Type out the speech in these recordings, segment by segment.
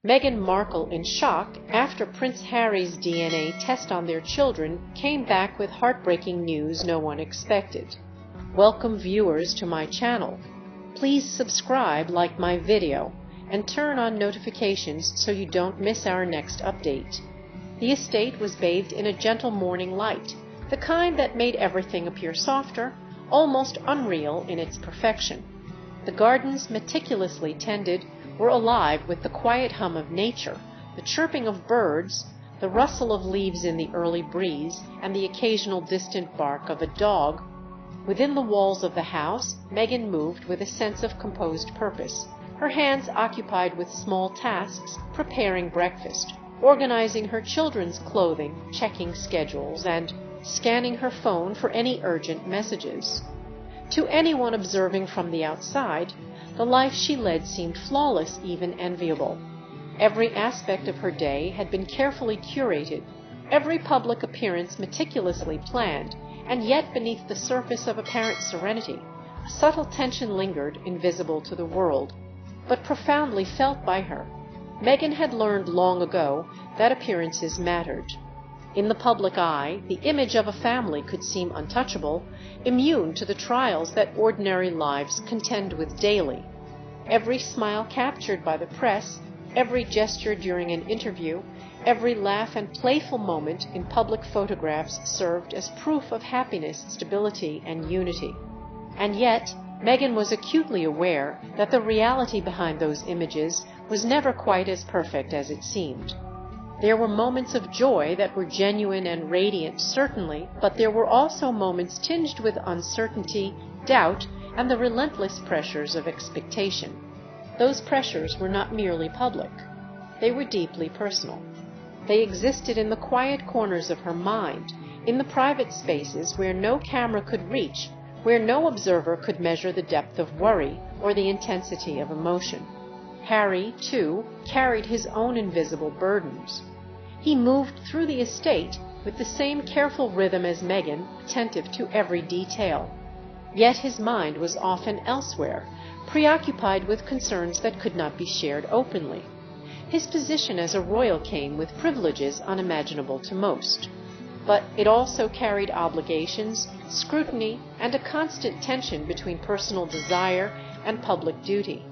Meghan Markle in shock after Prince Harry's DNA test on their children came back with heartbreaking news no one expected. Welcome viewers to my channel. Please subscribe, like my video, and turn on notifications so you don't miss our next update. The estate was bathed in a gentle morning light, the kind that made everything appear softer, almost unreal in its perfection. The gardens, meticulously tended, were alive with the quiet hum of nature, the chirping of birds, the rustle of leaves in the early breeze, and the occasional distant bark of a dog. Within the walls of the house, Meghan moved with a sense of composed purpose, her hands occupied with small tasks, preparing breakfast, organizing her children's clothing, checking schedules, and scanning her phone for any urgent messages. To anyone observing from the outside, the life she led seemed flawless, even enviable. Every aspect of her day had been carefully curated, every public appearance meticulously planned, and yet beneath the surface of apparent serenity, a subtle tension lingered, invisible to the world, but profoundly felt by her. Meghan had learned long ago that appearances mattered. In the public eye, the image of a family could seem untouchable, immune to the trials that ordinary lives contend with daily. Every smile captured by the press, every gesture during an interview, every laugh and playful moment in public photographs served as proof of happiness, stability, and unity. And yet, Meghan was acutely aware that the reality behind those images was never quite as perfect as it seemed. There were moments of joy that were genuine and radiant, certainly, but there were also moments tinged with uncertainty, doubt, and the relentless pressures of expectation. Those pressures were not merely public. They were deeply personal. They existed in the quiet corners of her mind, in the private spaces where no camera could reach, where no observer could measure the depth of worry or the intensity of emotion. Harry, too, carried his own invisible burdens. He moved through the estate with the same careful rhythm as Meghan, attentive to every detail. Yet his mind was often elsewhere, preoccupied with concerns that could not be shared openly. His position as a royal came with privileges unimaginable to most. But it also carried obligations, scrutiny, and a constant tension between personal desire and public duty.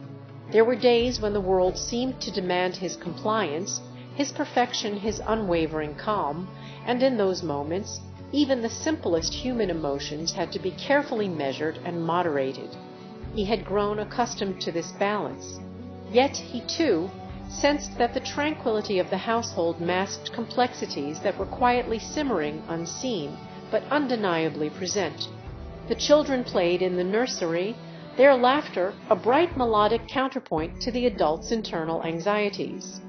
There were days when the world seemed to demand his compliance, his perfection, his unwavering calm, and in those moments, even the simplest human emotions had to be carefully measured and moderated. He had grown accustomed to this balance. Yet he, too, sensed that the tranquility of the household masked complexities that were quietly simmering, unseen, but undeniably present. The children played in the nursery, their laughter a bright melodic counterpoint to the adults' internal anxieties.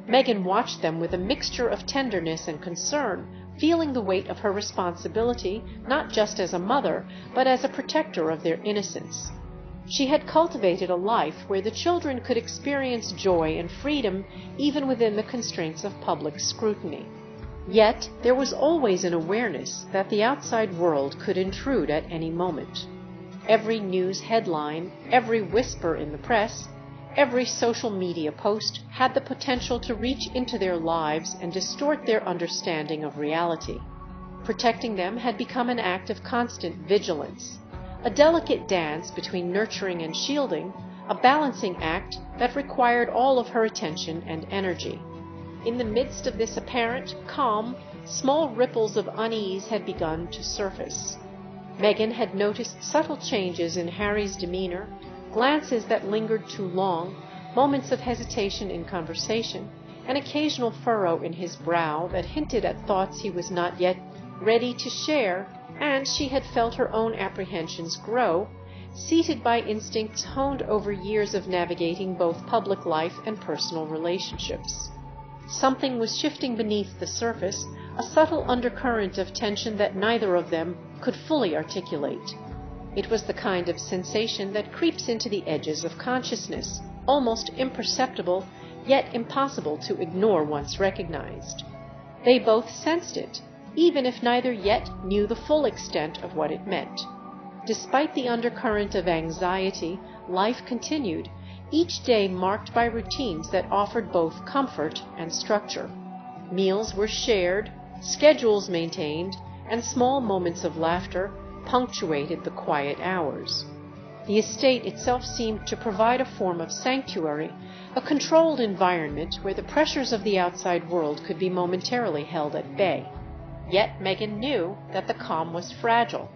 Meghan watched them with a mixture of tenderness and concern, feeling the weight of her responsibility not just as a mother, but as a protector of their innocence. She had cultivated a life where the children could experience joy and freedom even within the constraints of public scrutiny. Yet there was always an awareness that the outside world could intrude at any moment. Every news headline, every whisper in the press, every social media post had the potential to reach into their lives and distort their understanding of reality. Protecting them had become an act of constant vigilance, a delicate dance between nurturing and shielding, a balancing act that required all of her attention and energy. In the midst of this apparent calm, small ripples of unease had begun to surface. Meghan had noticed subtle changes in Harry's demeanor, glances that lingered too long, moments of hesitation in conversation, an occasional furrow in his brow that hinted at thoughts he was not yet ready to share, and she had felt her own apprehensions grow, seated by instincts honed over years of navigating both public life and personal relationships. Something was shifting beneath the surface, a subtle undercurrent of tension that neither of them could fully articulate. It was the kind of sensation that creeps into the edges of consciousness, almost imperceptible, yet impossible to ignore once recognized. They both sensed it, even if neither yet knew the full extent of what it meant. Despite the undercurrent of anxiety, life continued, each day marked by routines that offered both comfort and structure. Meals were shared, schedules maintained, and small moments of laughter punctuated the quiet hours. The estate itself seemed to provide a form of sanctuary, a controlled environment where the pressures of the outside world could be momentarily held at bay. Yet Meghan knew that the calm was fragile.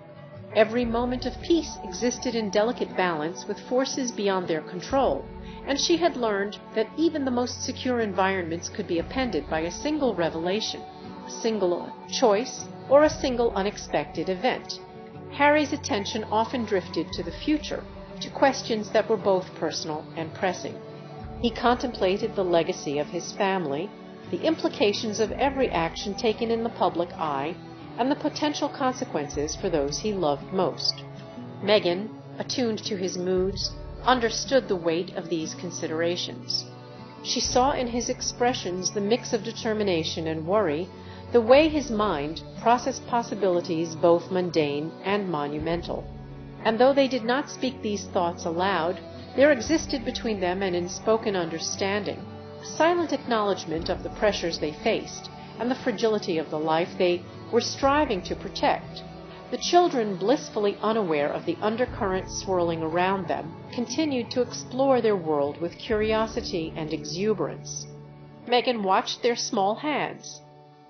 Every moment of peace existed in delicate balance with forces beyond their control, and she had learned that even the most secure environments could be upended by a single revelation, a single choice, or a single unexpected event. Harry's attention often drifted to the future, to questions that were both personal and pressing. He contemplated the legacy of his family, the implications of every action taken in the public eye, and the potential consequences for those he loved most. Meghan, attuned to his moods, understood the weight of these considerations. She saw in his expressions the mix of determination and worry, the way his mind processed possibilities both mundane and monumental. And though they did not speak these thoughts aloud, there existed between them an unspoken understanding, a silent acknowledgment of the pressures they faced and the fragility of the life they were striving to protect. The children, blissfully unaware of the undercurrent swirling around them, continued to explore their world with curiosity and exuberance. Meghan watched their small hands,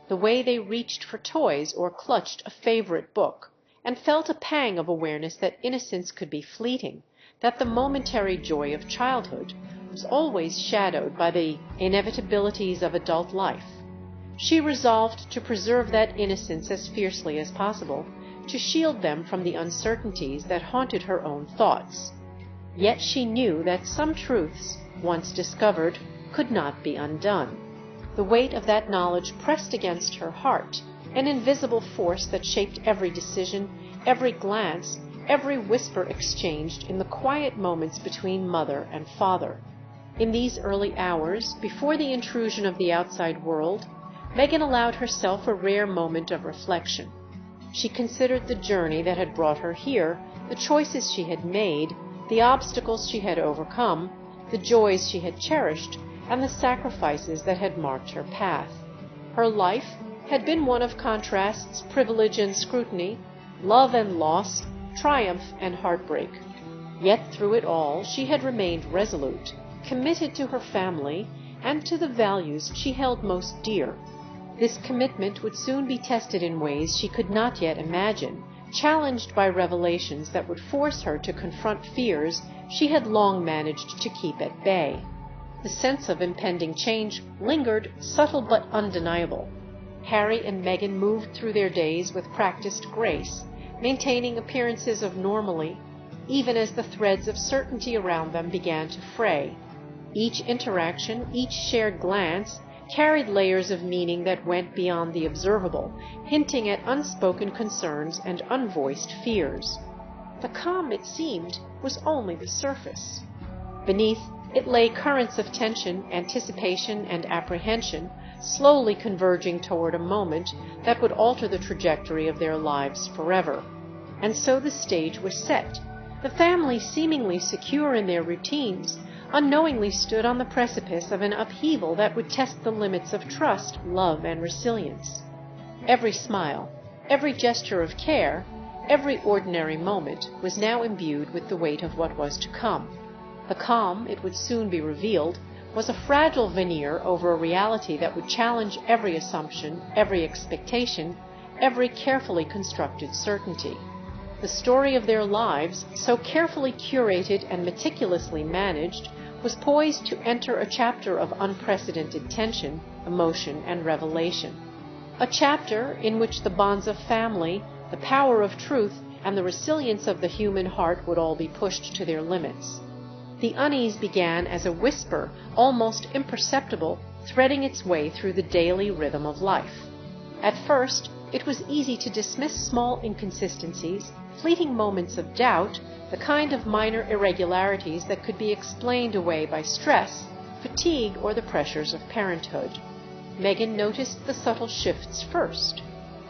the way they reached for toys or clutched a favorite book, and felt a pang of awareness that innocence could be fleeting, that the momentary joy of childhood was always shadowed by the inevitabilities of adult life. She resolved to preserve that innocence as fiercely as possible, to shield them from the uncertainties that haunted her own thoughts. Yet she knew that some truths, once discovered, could not be undone. The weight of that knowledge pressed against her heart, an invisible force that shaped every decision, every glance, every whisper exchanged in the quiet moments between mother and father. In these early hours, before the intrusion of the outside world, Meghan allowed herself a rare moment of reflection. She considered the journey that had brought her here, the choices she had made, the obstacles she had overcome, the joys she had cherished, and the sacrifices that had marked her path. Her life had been one of contrasts, privilege and scrutiny, love and loss, triumph and heartbreak. Yet through it all she had remained resolute, committed to her family and to the values she held most dear. This commitment would soon be tested in ways she could not yet imagine, challenged by revelations that would force her to confront fears she had long managed to keep at bay. The sense of impending change lingered, subtle but undeniable. Harry and Meghan moved through their days with practiced grace, maintaining appearances of normalcy, even as the threads of certainty around them began to fray. Each interaction, each shared glance, carried layers of meaning that went beyond the observable, hinting at unspoken concerns and unvoiced fears. The calm, it seemed, was only the surface. Beneath it lay currents of tension, anticipation, and apprehension, slowly converging toward a moment that would alter the trajectory of their lives forever. And so the stage was set. The family, seemingly secure in their routines, unknowingly stood on the precipice of an upheaval that would test the limits of trust, love, and resilience. Every smile, every gesture of care, every ordinary moment was now imbued with the weight of what was to come. The calm, it would soon be revealed, was a fragile veneer over a reality that would challenge every assumption, every expectation, every carefully constructed certainty. The story of their lives, so carefully curated and meticulously managed, was poised to enter a chapter of unprecedented tension, emotion, and revelation. A chapter in which the bonds of family, the power of truth, and the resilience of the human heart would all be pushed to their limits. The unease began as a whisper, almost imperceptible, threading its way through the daily rhythm of life. At first, it was easy to dismiss small inconsistencies, fleeting moments of doubt, the kind of minor irregularities that could be explained away by stress, fatigue, or the pressures of parenthood. Meghan noticed the subtle shifts first.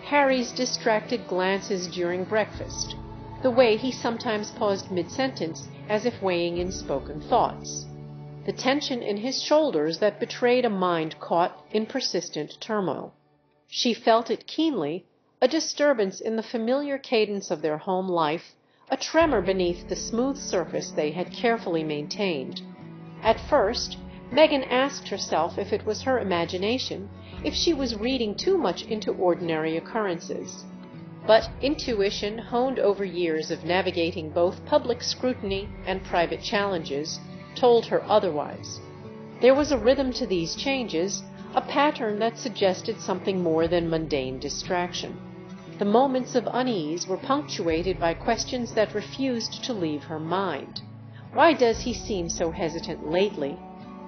Harry's distracted glances during breakfast, the way he sometimes paused mid-sentence as if weighing in spoken thoughts. the tension in his shoulders that betrayed a mind caught in persistent turmoil. She felt it keenly, a disturbance in the familiar cadence of their home life, a tremor beneath the smooth surface they had carefully maintained. At first, Meghan asked herself if it was her imagination, if she was reading too much into ordinary occurrences. But intuition, honed over years of navigating both public scrutiny and private challenges, told her otherwise. There was a rhythm to these changes, a pattern that suggested something more than mundane distraction. The moments of unease were punctuated by questions that refused to leave her mind. Why does he seem so hesitant lately?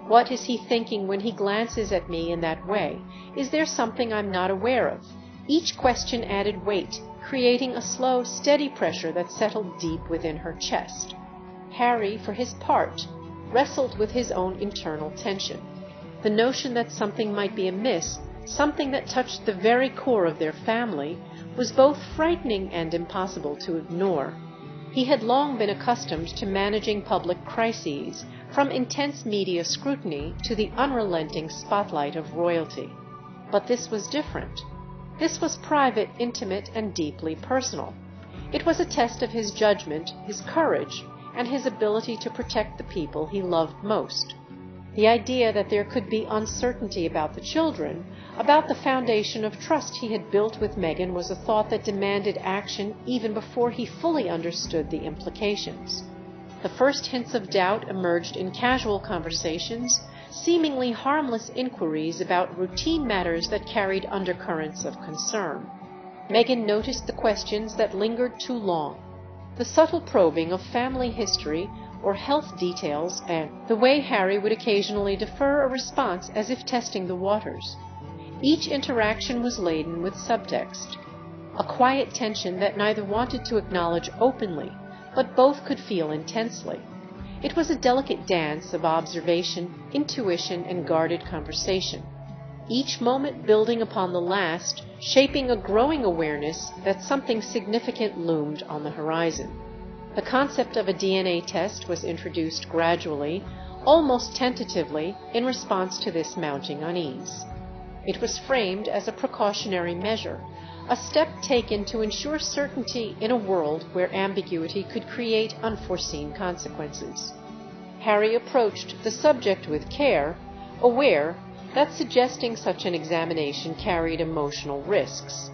What is he thinking when he glances at me in that way? Is there something I'm not aware of? Each question added weight, creating a slow, steady pressure that settled deep within her chest. Harry, for his part, wrestled with his own internal tension. The notion that something might be amiss, something that touched the very core of their family, was both frightening and impossible to ignore. He had long been accustomed to managing public crises, from intense media scrutiny to the unrelenting spotlight of royalty. But this was different. This was private, intimate, and deeply personal. It was a test of his judgment, his courage, and his ability to protect the people he loved most. The idea that there could be uncertainty about the children, about the foundation of trust he had built with Meghan, was a thought that demanded action even before he fully understood the implications. The first hints of doubt emerged in casual conversations, seemingly harmless inquiries about routine matters that carried undercurrents of concern. Meghan noticed the questions that lingered too long, the subtle probing of family history or health details, and the way Harry would occasionally defer a response as if testing the waters. Each interaction was laden with subtext, a quiet tension that neither wanted to acknowledge openly, but both could feel intensely. It was a delicate dance of observation, intuition, and guarded conversation, each moment building upon the last, shaping a growing awareness that something significant loomed on the horizon. The concept of a DNA test was introduced gradually, almost tentatively, in response to this mounting unease. It was framed as a precautionary measure, a step taken to ensure certainty in a world where ambiguity could create unforeseen consequences. Harry approached the subject with care, aware that suggesting such an examination carried emotional risks.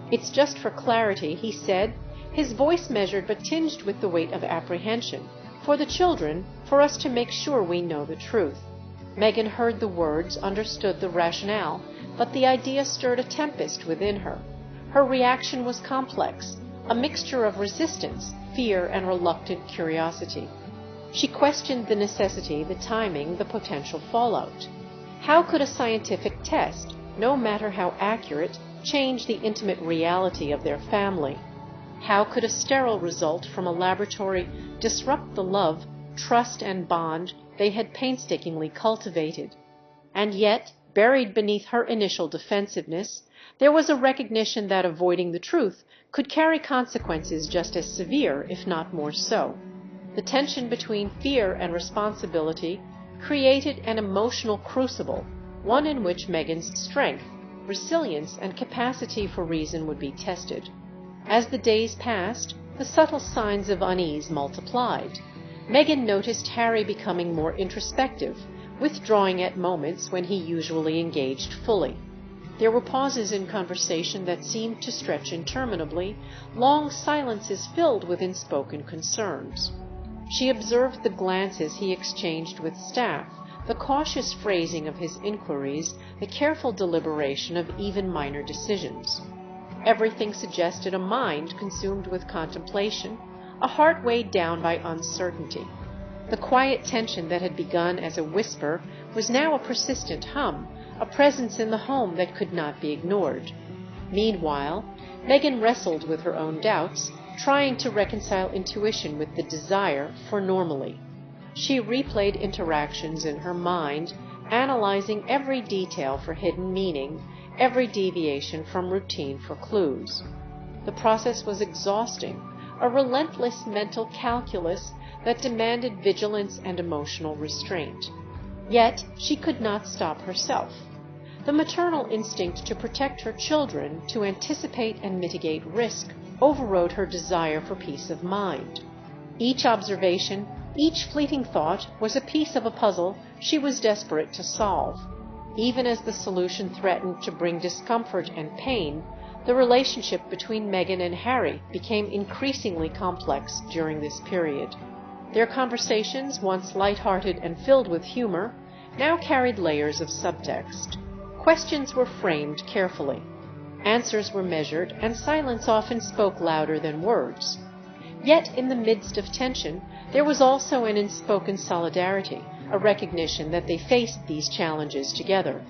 "It's just for clarity," he said, his voice measured but tinged with the weight of apprehension. "For the children, for us to make sure we know the truth." Meghan heard the words, understood the rationale, but the idea stirred a tempest within her. Her reaction was complex, a mixture of resistance, fear, and reluctant curiosity. She questioned the necessity, the timing, the potential fallout. How could a scientific test, no matter how accurate, change the intimate reality of their family? How could a sterile result from a laboratory disrupt the love, trust, and bond they had painstakingly cultivated? And yet, buried beneath her initial defensiveness, there was a recognition that avoiding the truth could carry consequences just as severe, if not more so. The tension between fear and responsibility created an emotional crucible, one in which Meghan's strength, resilience, and capacity for reason would be tested. As the days passed, the subtle signs of unease multiplied. Meghan noticed Harry becoming more introspective, withdrawing at moments when he usually engaged fully. There were pauses in conversation that seemed to stretch interminably, long silences filled with unspoken concerns. She observed the glances he exchanged with staff, the cautious phrasing of his inquiries, the careful deliberation of even minor decisions. Everything suggested a mind consumed with contemplation, a heart weighed down by uncertainty. The quiet tension that had begun as a whisper was now a persistent hum, a presence in the home that could not be ignored. Meanwhile, Meghan wrestled with her own doubts, trying to reconcile intuition with the desire for normalcy. She replayed interactions in her mind, analyzing every detail for hidden meaning, every deviation from routine for clues. The process was exhausting, a relentless mental calculus that demanded vigilance and emotional restraint. Yet she could not stop herself. The maternal instinct to protect her children, to anticipate and mitigate risk, overrode her desire for peace of mind. Each observation, each fleeting thought was a piece of a puzzle she was desperate to solve. Even as the solution threatened to bring discomfort and pain, the relationship between Meghan and Harry became increasingly complex during this period. Their conversations, once light-hearted and filled with humor, now carried layers of subtext. Questions were framed carefully. Answers were measured, and silence often spoke louder than words. Yet in the midst of tension, there was also an unspoken solidarity, a recognition that they faced these challenges together.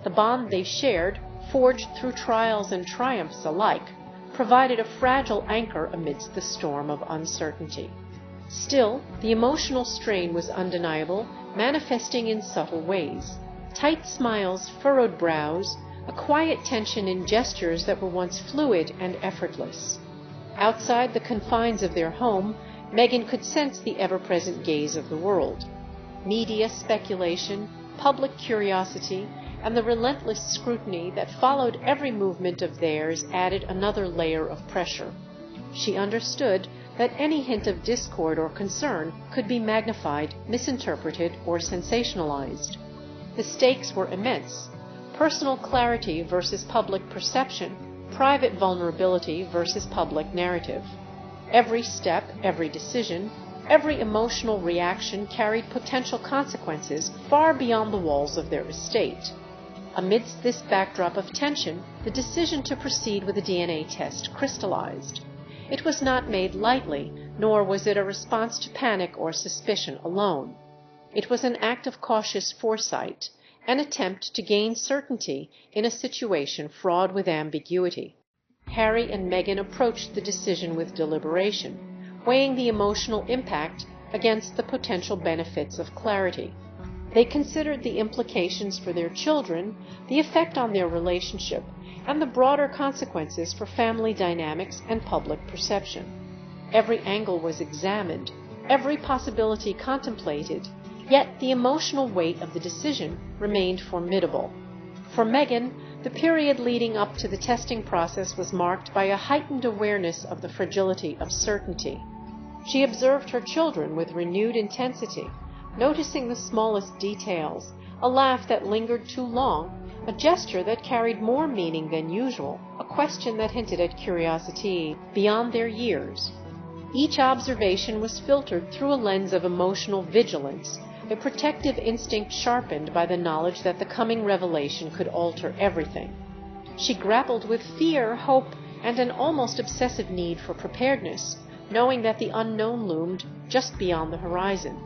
The bond they shared, forged through trials and triumphs alike, provided a fragile anchor amidst the storm of uncertainty. Still, the emotional strain was undeniable, manifesting in subtle ways. Tight smiles, furrowed brows, a quiet tension in gestures that were once fluid and effortless. Outside the confines of their home, Meghan could sense the ever-present gaze of the world. Media speculation, public curiosity, and the relentless scrutiny that followed every movement of theirs added another layer of pressure. She understood that any hint of discord or concern could be magnified, misinterpreted, or sensationalized. The stakes were immense. Personal clarity versus public perception, private vulnerability versus public narrative. Every step, every decision, every emotional reaction carried potential consequences far beyond the walls of their estate. Amidst this backdrop of tension, the decision to proceed with a DNA test crystallized. It was not made lightly, nor was it a response to panic or suspicion alone. It was an act of cautious foresight, an attempt to gain certainty in a situation fraught with ambiguity. Harry and Meghan approached the decision with deliberation, weighing the emotional impact against the potential benefits of clarity. They considered the implications for their children, the effect on their relationship, and the broader consequences for family dynamics and public perception. Every angle was examined, every possibility contemplated, yet the emotional weight of the decision remained formidable. For Meghan, the period leading up to the testing process was marked by a heightened awareness of the fragility of certainty. She observed her children with renewed intensity, noticing the smallest details, a laugh that lingered too long, a gesture that carried more meaning than usual, a question that hinted at curiosity beyond their years. Each observation was filtered through a lens of emotional vigilance, a protective instinct sharpened by the knowledge that the coming revelation could alter everything. She grappled with fear, hope, and an almost obsessive need for preparedness, knowing that the unknown loomed just beyond the horizon.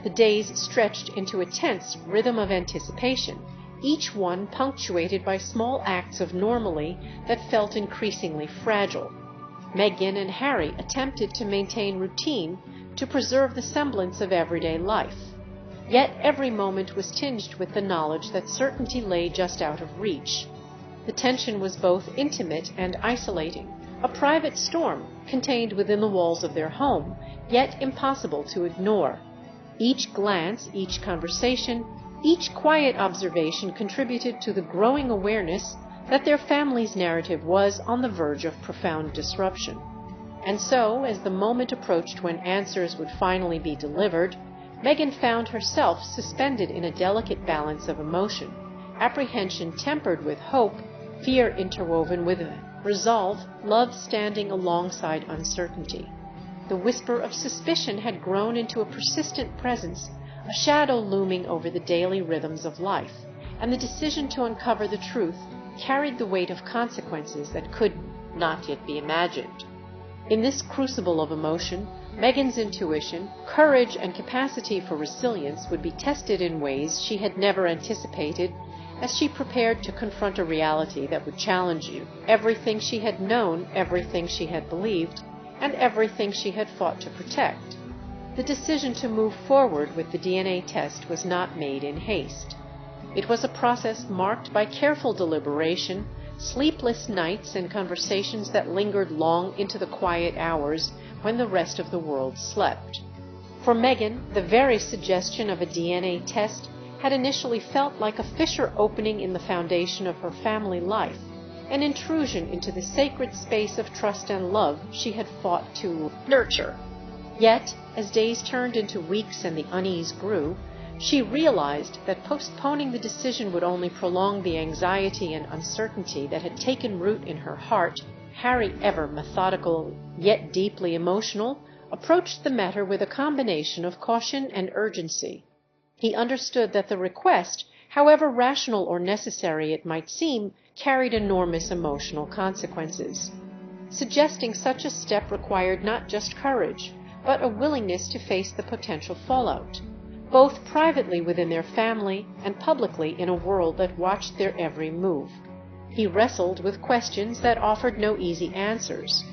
The days stretched into a tense rhythm of anticipation, each one punctuated by small acts of normalcy that felt increasingly fragile. Meghan and Harry attempted to maintain routine, to preserve the semblance of everyday life. Yet every moment was tinged with the knowledge that certainty lay just out of reach. The tension was both intimate and isolating, a private storm contained within the walls of their home, yet impossible to ignore. Each glance, each conversation, each quiet observation contributed to the growing awareness that their family's narrative was on the verge of profound disruption. And so, as the moment approached when answers would finally be delivered, Meghan found herself suspended in a delicate balance of emotion, apprehension tempered with hope, fear interwoven with resolve, love standing alongside uncertainty. The whisper of suspicion had grown into a persistent presence, a shadow looming over the daily rhythms of life, and the decision to uncover the truth carried the weight of consequences that could not yet be imagined. In this crucible of emotion, Meghan's intuition, courage, and capacity for resilience would be tested in ways she had never anticipated as she prepared to confront a reality that would challenge you. Everything she had known, everything she had believed, and everything she had fought to protect. The decision to move forward with the DNA test was not made in haste. It was a process marked by careful deliberation, sleepless nights, and conversations that lingered long into the quiet hours when the rest of the world slept. For Meghan, the very suggestion of a DNA test had initially felt like a fissure opening in the foundation of her family life, an intrusion into the sacred space of trust and love she had fought to nurture. Yet, as days turned into weeks and the unease grew, she realized that postponing the decision would only prolong the anxiety and uncertainty that had taken root in her heart. Harry, ever methodical yet deeply emotional, approached the matter with a combination of caution and urgency. He understood that the request, however rational or necessary it might seem, carried enormous emotional consequences. Suggesting such a step required not just courage, but a willingness to face the potential fallout, both privately within their family and publicly in a world that watched their every move. He wrestled with questions that offered no easy answers.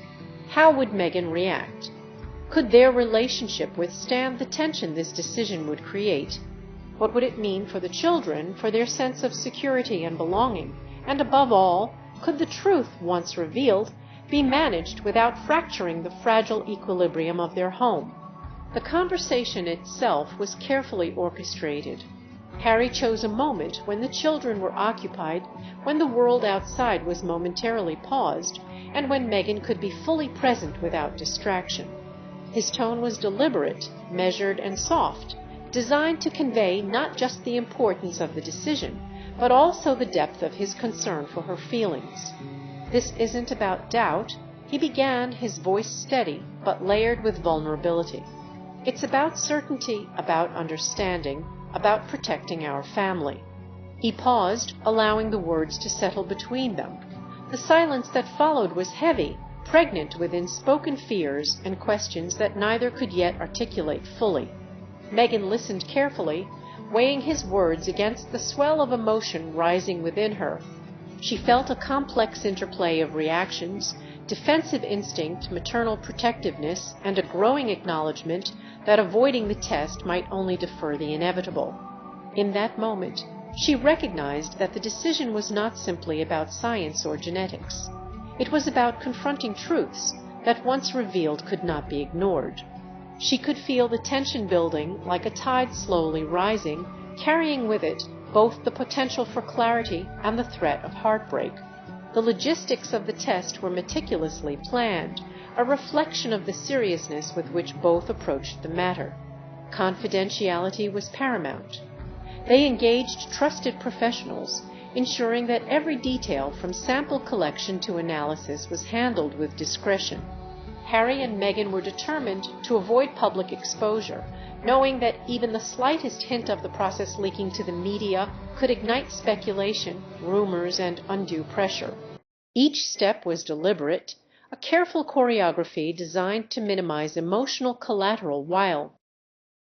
How would Meghan react? Could their relationship withstand the tension this decision would create? What would it mean for the children, for their sense of security and belonging? And above all, could the truth, once revealed, be managed without fracturing the fragile equilibrium of their home? The conversation itself was carefully orchestrated. Harry chose a moment when the children were occupied, when the world outside was momentarily paused, and when Meghan could be fully present without distraction. His tone was deliberate, measured, and soft, designed to convey not just the importance of the decision, but also the depth of his concern for her feelings. "This isn't about doubt," he began, his voice steady, but layered with vulnerability. "It's about certainty, about understanding, about protecting our family." He paused, allowing the words to settle between them. The silence that followed was heavy, pregnant with unspoken fears and questions that neither could yet articulate fully. Meghan listened carefully, weighing his words against the swell of emotion rising within her. She felt a complex interplay of reactions, defensive instinct, maternal protectiveness, and a growing acknowledgement that avoiding the test might only defer the inevitable. In that moment, she recognized that the decision was not simply about science or genetics. It was about confronting truths that once revealed could not be ignored. She could feel the tension building like a tide slowly rising, carrying with it both the potential for clarity and the threat of heartbreak. The logistics of the test were meticulously planned, a reflection of the seriousness with which both approached the matter. Confidentiality was paramount. They engaged trusted professionals, ensuring that every detail from sample collection to analysis was handled with discretion. Harry and Meghan were determined to avoid public exposure, knowing that even the slightest hint of the process leaking to the media could ignite speculation, rumors, and undue pressure. Each step was deliberate, a careful choreography designed to minimize emotional collateral while